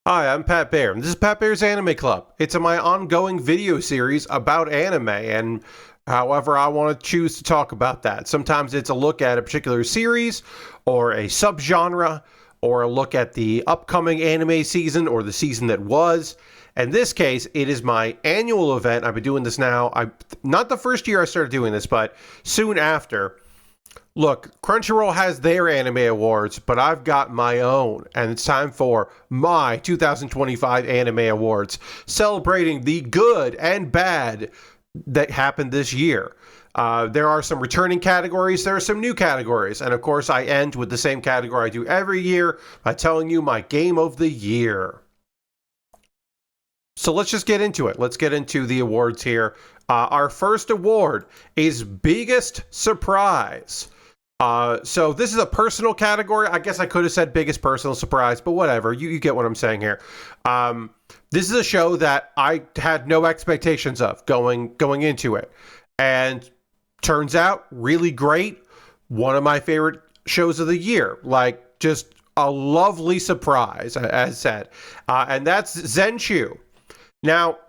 Hi, I'm Pat Baer, and this is Pat Baer's Anime Club. It's my ongoing video series about anime, and however I want to choose to talk about that. Sometimes it's a look at a particular series, or a subgenre, or a look at the upcoming anime season, or the season that was. In this case, it is my annual event. I've been doing this now. Not the first year I started doing this, but soon after. Look, Crunchyroll has their anime awards, but I've got my own, and it's time for my 2025 anime awards, celebrating the good and bad that happened this year. There are some returning categories, there are some new categories, and of course, I end with the same category I do every year by telling you my game of the year. So let's just get into it. Let's get into the awards here. Our first award is Biggest Surprise. So this is a personal category. I guess I could have said biggest personal surprise, but whatever. You get what I'm saying here. This is a show that I had no expectations of going into it, and turns out really great. One of my favorite shows of the year. Like, just a lovely surprise, as said. And that's Zenshu. Now,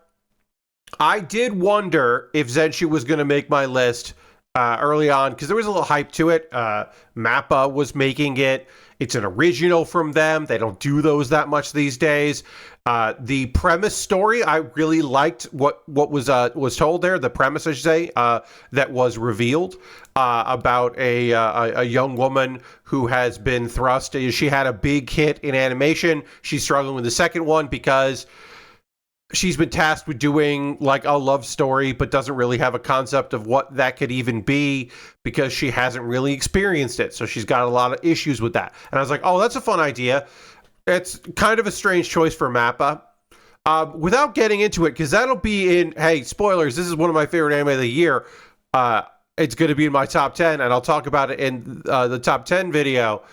I did wonder if Zenshu was going to make my list early on, because there was a little hype to it. Mappa was making it. It's an original from them. They don't do those that much these days. The premise story, I really liked what was told there. The premise, I should say, that was revealed about a young woman who has been thrust. She had a big hit in animation. She's struggling with the second one because she's been tasked with doing like a love story, but doesn't really have a concept of what that could even be because she hasn't really experienced it. So she's got a lot of issues with that. And I was like, oh, that's a fun idea. It's kind of a strange choice for Mappa. Without getting into it, because that'll be in, hey, spoilers, this is one of my favorite anime of the year. It's going to be in my top 10, and I'll talk about it in the top 10 video.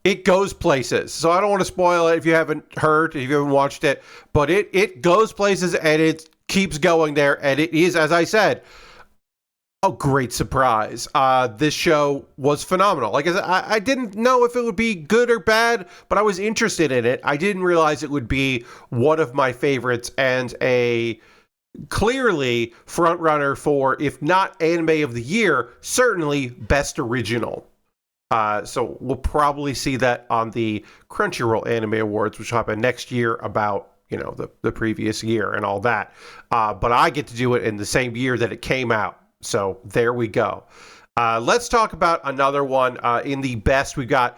It goes places. So I don't want to spoil it if you haven't heard, if you haven't watched it, but it goes places and it keeps going there. And it is, as I said, a great surprise. This show was phenomenal. Like I said, I didn't know if it would be good or bad, but I was interested in it. I didn't realize it would be one of my favorites and a clearly front runner for, if not anime of the year, certainly best original. So we'll probably see that on the Crunchyroll Anime Awards, which will happen next year, about, the previous year and all that. But I get to do it in the same year that it came out. So there we go. Let's talk about another one in the best. We got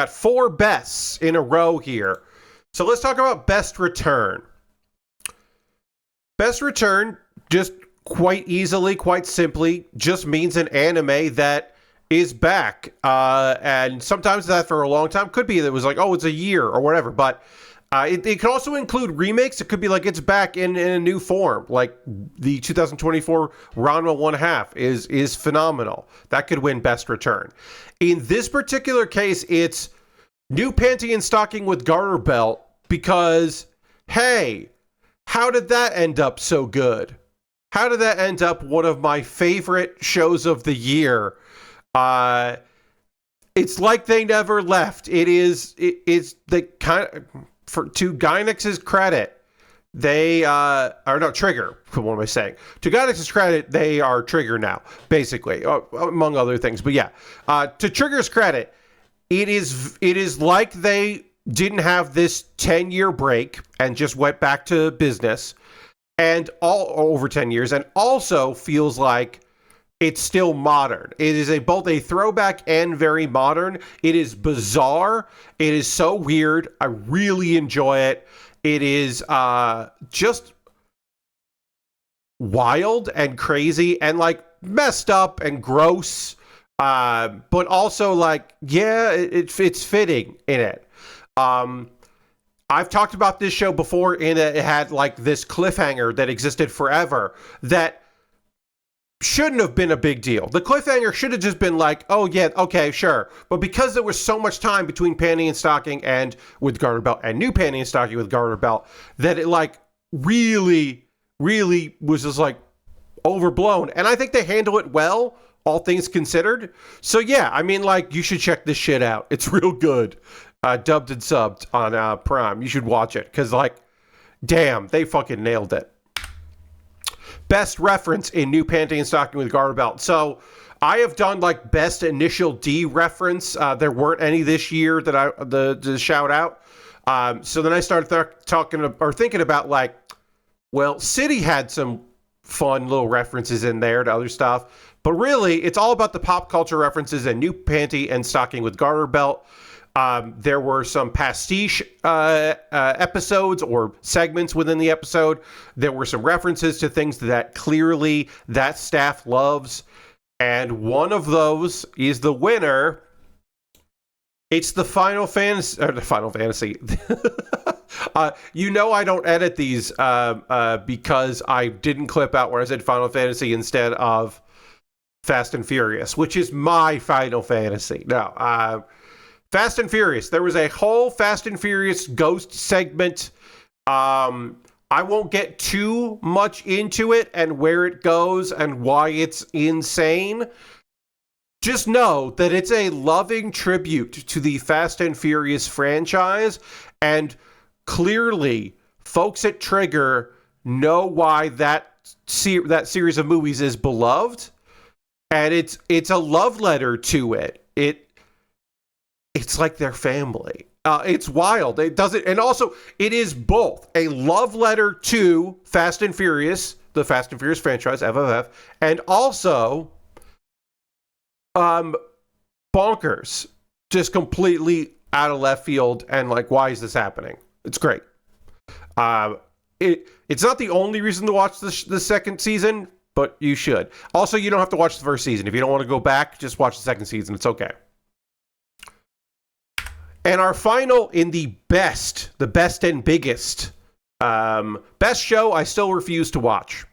four bests in a row here. So let's talk about Best Return. Best Return, just quite easily, quite simply, just means an anime that is back, and sometimes that for a long time could be that it was like, oh, it's a year or whatever, but it could also include remakes. It could be like it's back in a new form, like the 2024 Ranma 1/2 is phenomenal. That could win Best Return. In this particular case, it's new panty and stocking with garter belt, because, hey, how did that end up so good? How did that end up one of my favorite shows of the year? It's like they never left. It's the kind of, to Gainax's credit, they Trigger. What am I saying? To Gainax's credit, they are Trigger now, basically, among other things. But yeah, to Trigger's credit, it is like they didn't have this 10-year break and just went back to business, and all over 10 years, and also feels like it's still modern. It is both a throwback and very modern. It is bizarre. It is so weird. I really enjoy it. It is just wild and crazy and like messed up and gross, but also like, yeah, it's fitting in it. I've talked about this show before in that it had like this cliffhanger that existed forever that shouldn't have been a big deal. The cliffhanger should have just been like, oh yeah, okay, sure. But because there was so much time between Panty and Stocking and with Garter Belt and new Panty and Stocking with Garter Belt, that it like really, really was just like overblown. And I think they handle it well all things considered. So yeah, I mean, like, you should check this shit out. It's real good. Dubbed and subbed on Prime. You should watch it because, like, damn, they fucking nailed it. Best reference in New Panty and Stocking with Garter Belt. So I have done like best initial D reference. There weren't any this year that to shout out. So then I started thinking about, like, well, City had some fun little references in there to other stuff, but really it's all about the pop culture references in New Panty and Stocking with Garter Belt. There were some pastiche episodes or segments within the episode. There were some references to things that clearly that staff loves. And one of those is the winner. It's the Final Fantasy. You know I don't edit these because I didn't clip out where I said Final Fantasy instead of Fast and Furious, which is my Final Fantasy. No, Fast and Furious. There was a whole Fast and Furious Ghost segment. I won't get too much into it and where it goes and why it's insane. Just know that it's a loving tribute to the Fast and Furious franchise, and clearly folks at Trigger know why that series of movies is beloved, and it's a love letter to it. It's like their family. It's wild. It doesn't, and also it is both a love letter to Fast and Furious, the Fast and Furious franchise, FFF, and also bonkers, just completely out of left field, and like, why is this happening? It's great. It's not the only reason to watch the second season, but you should. Also, you don't have to watch the first season. If you don't want to go back, just watch the second season. It's okay. And our final in the best and biggest best show I still refuse to watch.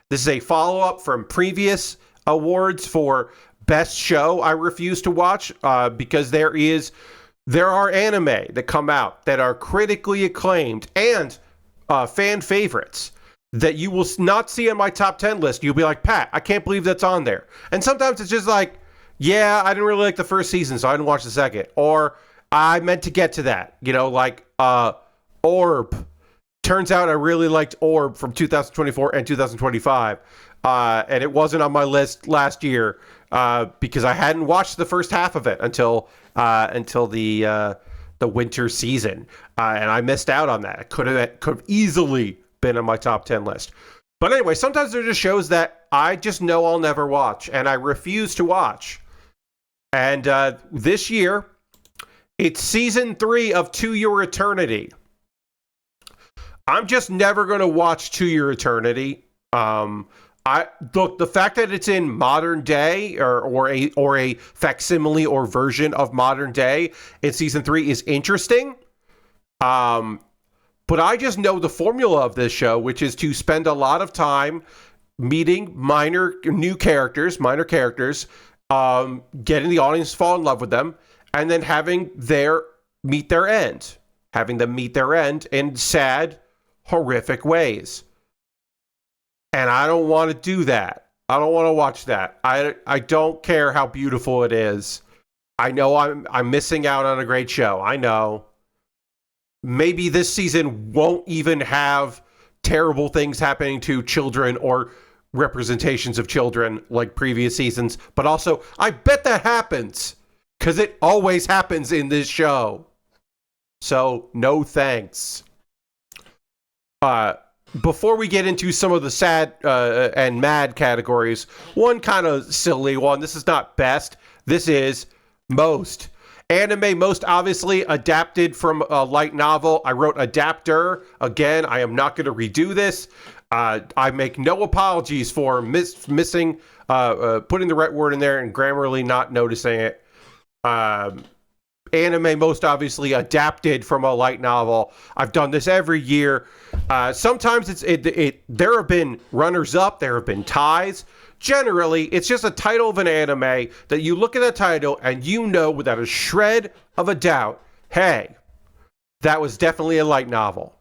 This is a follow-up from previous awards for best show I refuse to watch because there are anime that come out that are critically acclaimed and fan favorites that you will not see on my top 10 list. You'll be like, Pat, I can't believe that's on there. And sometimes it's just like, yeah, I didn't really like the first season, so I didn't watch the second. Or I meant to get to that, like Orb. Turns out I really liked Orb from 2024 and 2025. And it wasn't on my list last year because I hadn't watched the first half of it until the winter season. And I missed out on that. It could have easily been on my top 10 list. But anyway, sometimes there are just shows that I just know I'll never watch and I refuse to watch. And this year, it's season 3 of To Your Eternity. I'm just never going to watch To Your Eternity. The fact that it's in modern day or a facsimile or version of modern day in season 3 is interesting. But I just know the formula of this show, which is to spend a lot of time meeting minor characters, getting the audience to fall in love with them, and then having them meet their end in sad, horrific ways. And I don't want to do that. I don't want to watch that. I don't care how beautiful it is. I know I'm missing out on a great show. I know. Maybe this season won't even have terrible things happening to children or representations of children like previous seasons. But also, I bet that happens. Because it always happens in this show. So, no thanks. Before we get into some of the sad and mad categories, one kind of silly one. This is not best. This is most. Anime most obviously adapted from a light novel. I wrote adapter. Again, I am not going to redo this. I make no apologies for missing, putting the right word in there and grammarly not noticing it. Anime most obviously adapted from a light novel. I've done this every year. Sometimes there have been runners up, there have been ties. Generally, it's just a title of an anime that you look at that title and you know without a shred of a doubt, hey, that was definitely a light novel.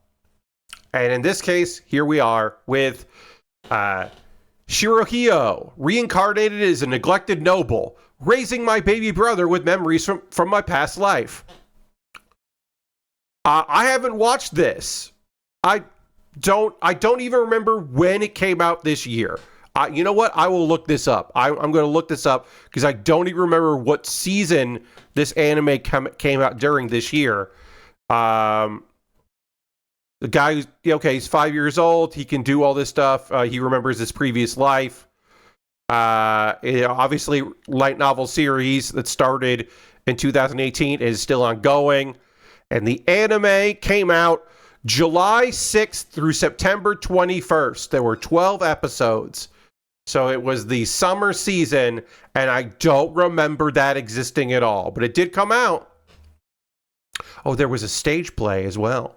And in this case, here we are with Shirohio, reincarnated as a neglected noble, raising my baby brother with memories from my past life. I haven't watched this. I don't even remember when it came out this year. You know what? I will look this up. I'm going to look this up because I don't even remember what season this anime came out during this year. The guy, he's 5 years old. He can do all this stuff. He remembers his previous life. Obviously, light novel series that started in 2018 is still ongoing. And the anime came out July 6th through September 21st. There were 12 episodes. So it was the summer season, and I don't remember that existing at all. But it did come out. Oh, there was a stage play as well.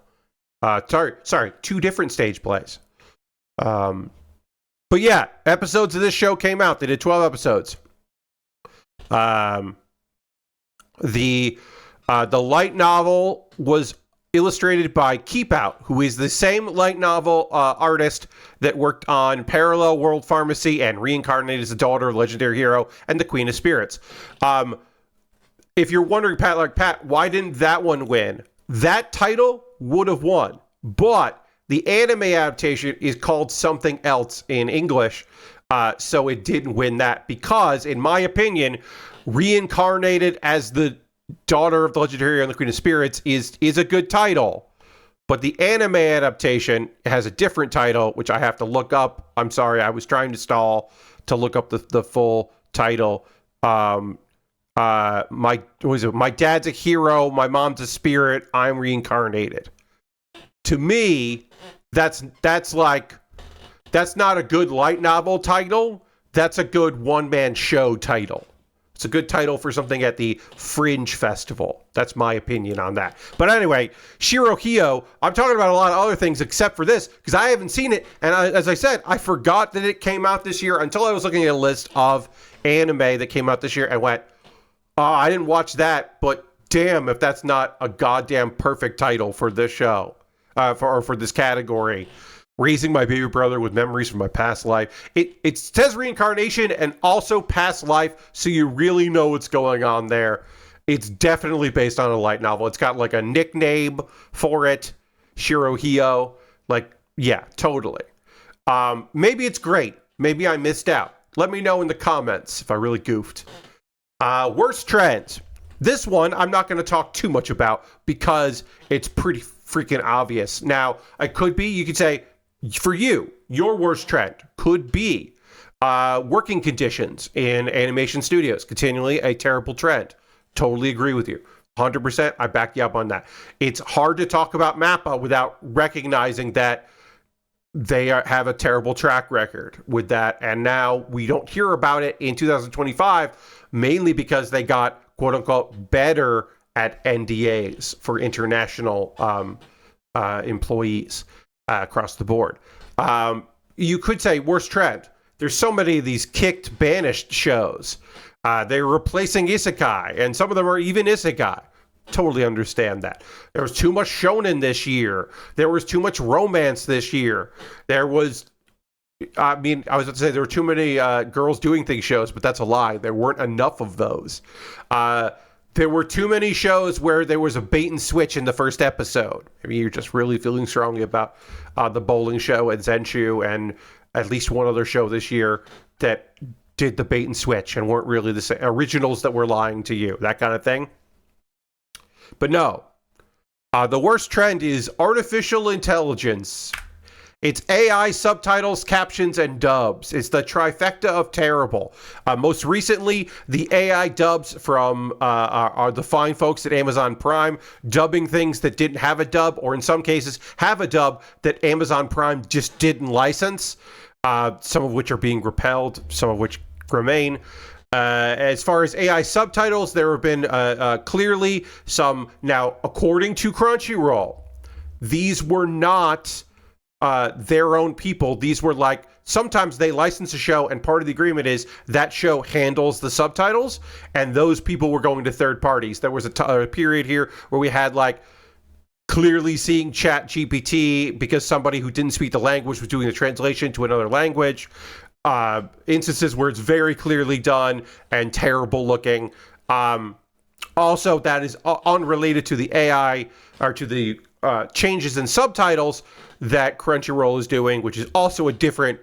Sorry, 2 different stage plays. But yeah, episodes of this show came out. They did 12 episodes. The light novel was illustrated by Keep Out, who is the same light novel artist that worked on Parallel World Pharmacy and Reincarnated as a Daughter of Legendary Hero and The Queen of Spirits. If you're wondering, Pat, why didn't that one win? That title would have won, but the anime adaptation is called something else in English, so it didn't win that because, in my opinion, Reincarnated as the Daughter of the Legendary Hero and the Queen of Spirits is a good title, but the anime adaptation has a different title, which I have to look up. I'm sorry, I was trying to stall to look up the full title. My dad's a hero, my mom's a spirit, I'm reincarnated. To me, that's not a good light novel title. That's a good one-man show title. It's a good title for something at the Fringe Festival. That's my opinion on that. But anyway, Shirohio, I'm talking about a lot of other things except for this because I haven't seen it. And as I said, I forgot that it came out this year until I was looking at a list of anime that came out this year and went, oh, I didn't watch that, but damn if that's not a goddamn perfect title for this show, for this category. Raising my baby brother with memories from my past life. It says reincarnation and also past life, so you really know what's going on there. It's definitely based on a light novel. It's got like a nickname for it, Shirohio. Like, yeah, totally. Maybe it's great. Maybe I missed out. Let me know in the comments if I really goofed. Worst trends. This one I'm not going to talk too much about because it's pretty freaking obvious. Now, you could say, for you, your worst trend could be working conditions in animation studios. Continually a terrible trend. Totally agree with you. 100%. I back you up on that. It's hard to talk about MAPPA without recognizing that they have a terrible track record with that. And now we don't hear about it in 2025, mainly because they got, quote unquote, better at NDAs for international employees. Across the board. You could say worst trend. There's so many of these kicked, banished shows. They're replacing isekai, and some of them are even isekai. Totally understand that. There was too much shonen this year. There was too much romance this year. I was about to say there were too many girls doing things shows, but that's a lie. There weren't enough of those. There were too many shows where there was a bait and switch in the first episode. I mean, you're just really feeling strongly about the bowling show and Zenshu and at least one other show this year that did the bait and switch and weren't really the same originals that were lying to you, that kind of thing. But no, the worst trend is artificial intelligence. It's AI subtitles, captions, and dubs. It's the trifecta of terrible. Most recently, the AI dubs from are the fine folks at Amazon Prime, dubbing things that didn't have a dub, or in some cases have a dub that Amazon Prime just didn't license, some of which are being repelled, some of which remain. As far as AI subtitles, there have been clearly some. Now, according to Crunchyroll, these were not their own people. These were like, sometimes they license a show and part of the agreement is that show handles the subtitles, and those people were going to third parties. There was a period here where we had like clearly seeing Chat GPT because somebody who didn't speak the language was doing the translation to another language. instances where it's very clearly done and terrible looking. Also, that is unrelated to the AI or to the changes in subtitles that Crunchyroll is doing, which is also a different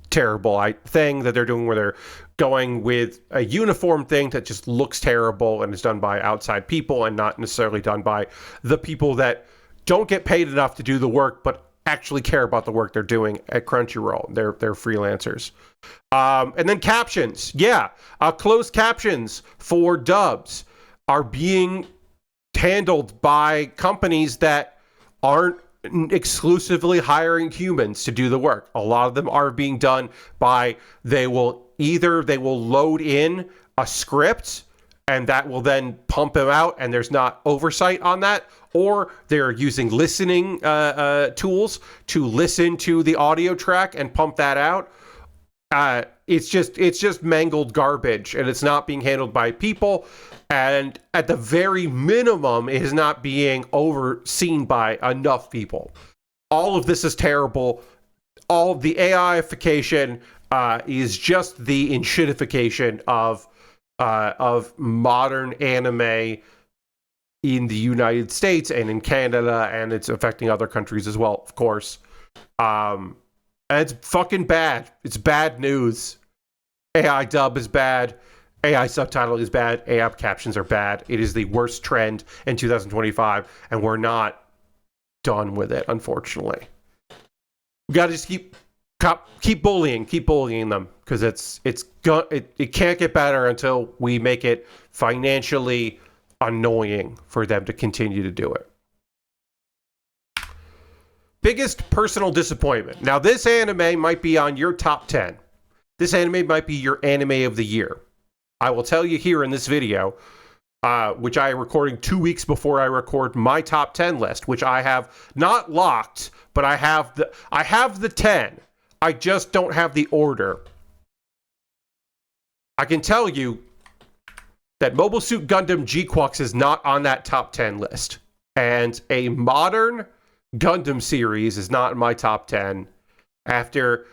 terrible thing that they're doing, where they're going with a uniform thing that just looks terrible and is done by outside people and not necessarily done by the people that don't get paid enough to do the work but actually care about the work they're doing at Crunchyroll. They're freelancers. And then captions. Yeah, closed captions for dubs are being handled by companies that aren't exclusively hiring humans to do the work. A lot of them are being done by, they will load in a script and that will then pump them out and there's not oversight on that, or they're using listening tools to listen to the audio track and pump that out. It's just mangled garbage, and it's not being handled by people, and at the very minimum it is not being overseen by enough people. All of this is terrible. All of the AIification is just the inshitification of modern anime in the United States and in Canada, and it's affecting other countries as well, of course. And it's fucking bad. It's bad news. AI dub is bad. AI subtitle is bad. AI captions are bad. It is the worst trend in 2025, and we're not done with it, unfortunately. We gotta just keep bullying them, because it can't get better until we make it financially annoying for them to continue to do it. Biggest personal disappointment. Now, this anime might be on your top 10. This anime might be your anime of the year. I will tell you here in this video, which I am recording 2 weeks before I record my top 10 list, which I have not locked, but I have the 10. I just don't have the order. I can tell you that Mobile Suit Gundam G-Quux is not on that top 10 list. And a modern Gundam series is not in my top 10. After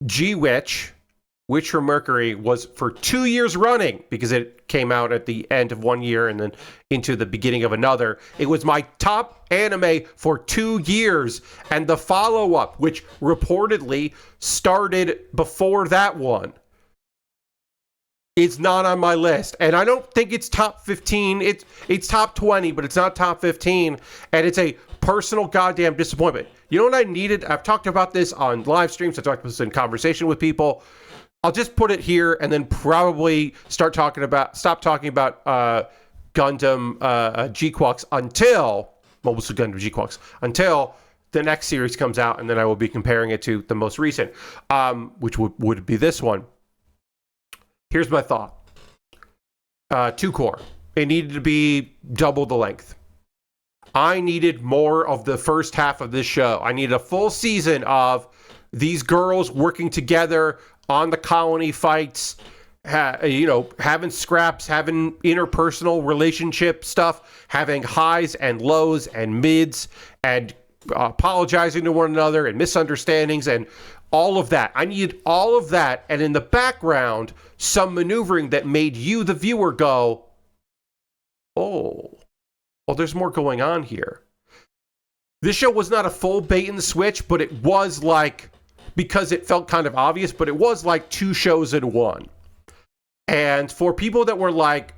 G-Witch, Witch from Mercury, was for 2 years running, because it came out at the end of one year and then into the beginning of another. It was my top anime for 2 years, and the follow-up, which reportedly started before that one, it's not on my list. And I don't think it's top 15. It's top 20, but it's not top 15, and it's a personal goddamn disappointment. You know what I needed? I've talked about this on live streams. I've talked about this in conversation with people. I'll just put it here and then probably stop talking about Gundam G-Quux until Mobile Suit Gundam G-Quux, until the next series comes out, and then I will be comparing it to the most recent, which would be this one. Here's my thought. 2 core. It needed to be double the length. I needed more of the first half of this show. I needed a full season of these girls working together on the colony fights, having scraps, having interpersonal relationship stuff, having highs and lows and mids, and apologizing to one another and misunderstandings and all of that. I needed all of that, and in the background, some maneuvering that made you, the viewer, go, oh, well, there's more going on here. This show was not a full bait and switch, but it was like, because it felt kind of obvious, but it was like 2 shows in one. And for people that were like,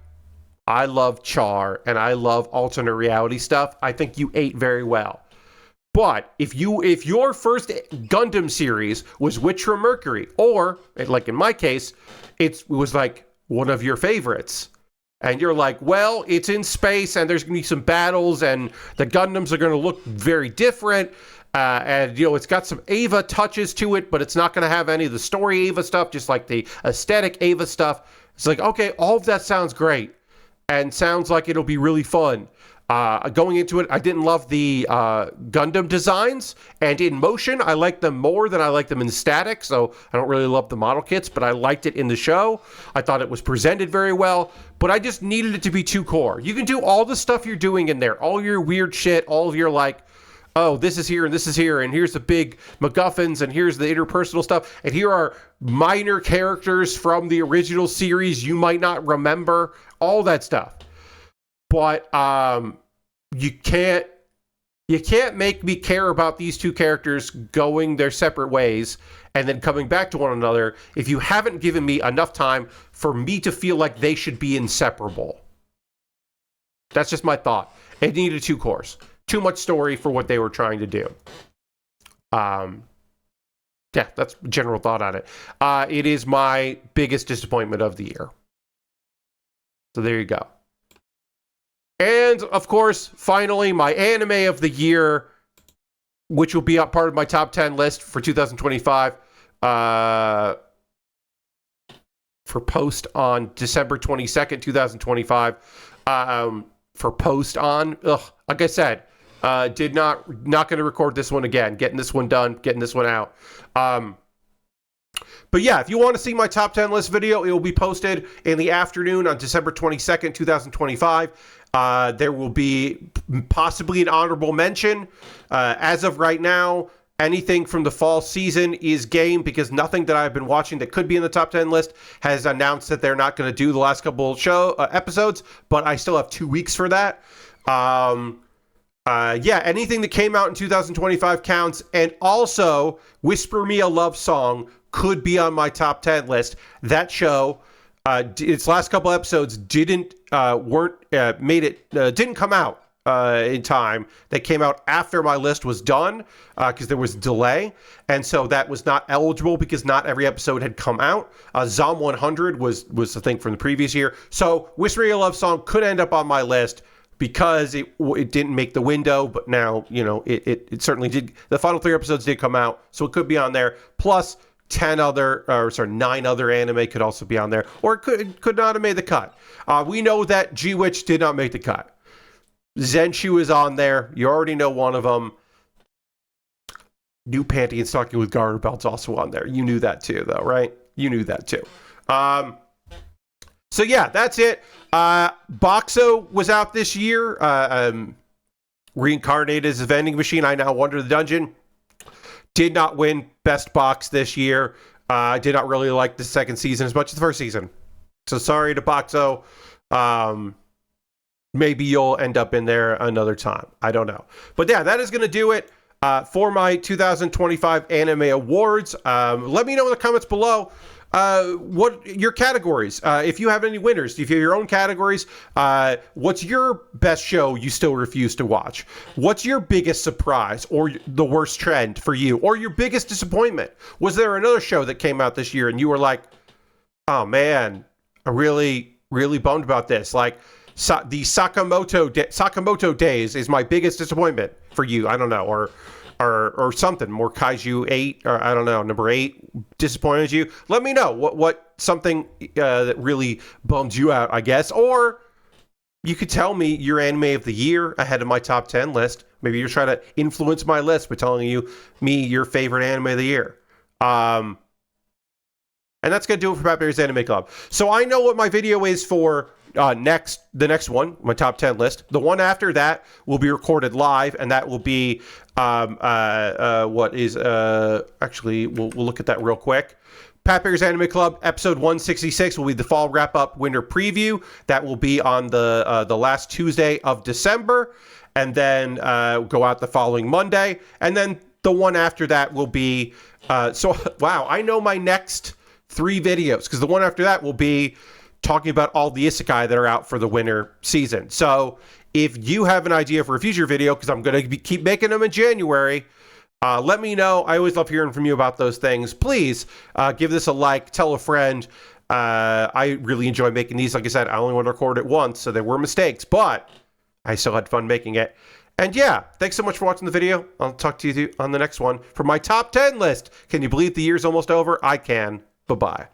I love Char and I love alternate reality stuff, I think you ate very well. But if your first Gundam series was Witch from Mercury, or like in my case, it was like one of your favorites, and you're like, well, it's in space and there's going to be some battles and the Gundams are going to look very different, and it's got some Eva touches to it, but it's not going to have any of the story Eva stuff, just like the aesthetic Eva stuff. It's like, okay, all of that sounds great and sounds like it'll be really fun. Going into it, I didn't love the Gundam designs, and in motion, I liked them more than I liked them in static, so I don't really love the model kits, but I liked it in the show. I thought it was presented very well, but I just needed it to be 2 core. You can do all the stuff you're doing in there, all your weird shit, all of your, like, oh, this is here and this is here, and here's the big MacGuffins, and here's the interpersonal stuff, and here are minor characters from the original series you might not remember, all that stuff. But you can't make me care about these two characters going their separate ways and then coming back to one another if you haven't given me enough time for me to feel like they should be inseparable. That's just my thought. It needed 2 cores. Too much story for what they were trying to do. Yeah, that's general thought on it. It is my biggest disappointment of the year. So there you go. And, of course, finally, my anime of the year, which will be a part of my top 10 list for 2025, for post on December 22nd, 2025. For post on, like I said, not going to record this one again. Getting this one done, getting this one out. But yeah, if you want to see my top 10 list video, it will be posted in the afternoon on December 22nd, 2025. There will be possibly an honorable mention. As of right now, anything from the fall season is game because nothing that I've been watching that could be in the top 10 list has announced that they're not going to do the last couple episodes, but I still have 2 weeks for that. Yeah, anything that came out in 2025 counts. And also, Whisper Me a Love Song could be on my top 10 list. That show, its last couple episodes didn't come out in time. They came out after my list was done because there was a delay, and so that was not eligible because not every episode had come out. Zom 100 was the thing from the previous year. So Whisper Me a Love Song could end up on my list because it didn't make the window, but now, it certainly did. The final 3 episodes did come out, so it could be on there. Plus 9 other anime could also be on there, or it could not have made the cut. We know that G-Witch did not make the cut. Zenshu is on there. You already know one of them. New Panty and Stocking with Garter Belt's also on there. You knew that too, though, right? You knew that too. So yeah, that's it. Boxo was out this year. Reincarnated as a vending machine. I Now Wonder the Dungeon. Did not win Best Box this year. I did not really like the second season as much as the first season. So sorry to Boxo. Maybe you'll end up in there another time. I don't know. But yeah, that is going to do it for my 2025 Anime Awards. Let me know in the comments below what your categories. If you have any winners, if you have your own categories, what's your best show you still refuse to watch? What's your biggest surprise or the worst trend for you, or your biggest disappointment? Was there another show that came out this year and you were like, oh man, I'm really, really bummed about this? Like the Sakamoto Days is my biggest disappointment for you. I don't know, or something more. Kaiju 8, or I don't know, number 8 disappointed you. Let me know what something that really bummed you out, I guess. Or you could tell me your anime of the year ahead of my top 10 list. Maybe you're trying to influence my list by telling me your favorite anime of the year. And that's going to do it for Pat Baer's Anime Club. So I know what my video is for the next one, my top 10 list. The one after that will be recorded live, and that will be actually we'll look at that real quick. Pat Baer's Anime Club episode 166 will be the fall wrap-up winter preview. That will be on the last Tuesday of December, and then go out the following Monday. And then the one after that will be wow, I know my next 3 videos, because the one after that will be talking about all the isekai that are out for the winter season. So if you have an idea for a future video, because I'm going to keep making them in January, let me know. I always love hearing from you about those things. Please give this a like, tell a friend. I really enjoy making these. Like I said, I only want to record it once, so there were mistakes, but I still had fun making it. And yeah, thanks so much for watching the video. I'll talk to you on the next one for my top 10 list. Can you believe the year's almost over? I can. Bye-bye.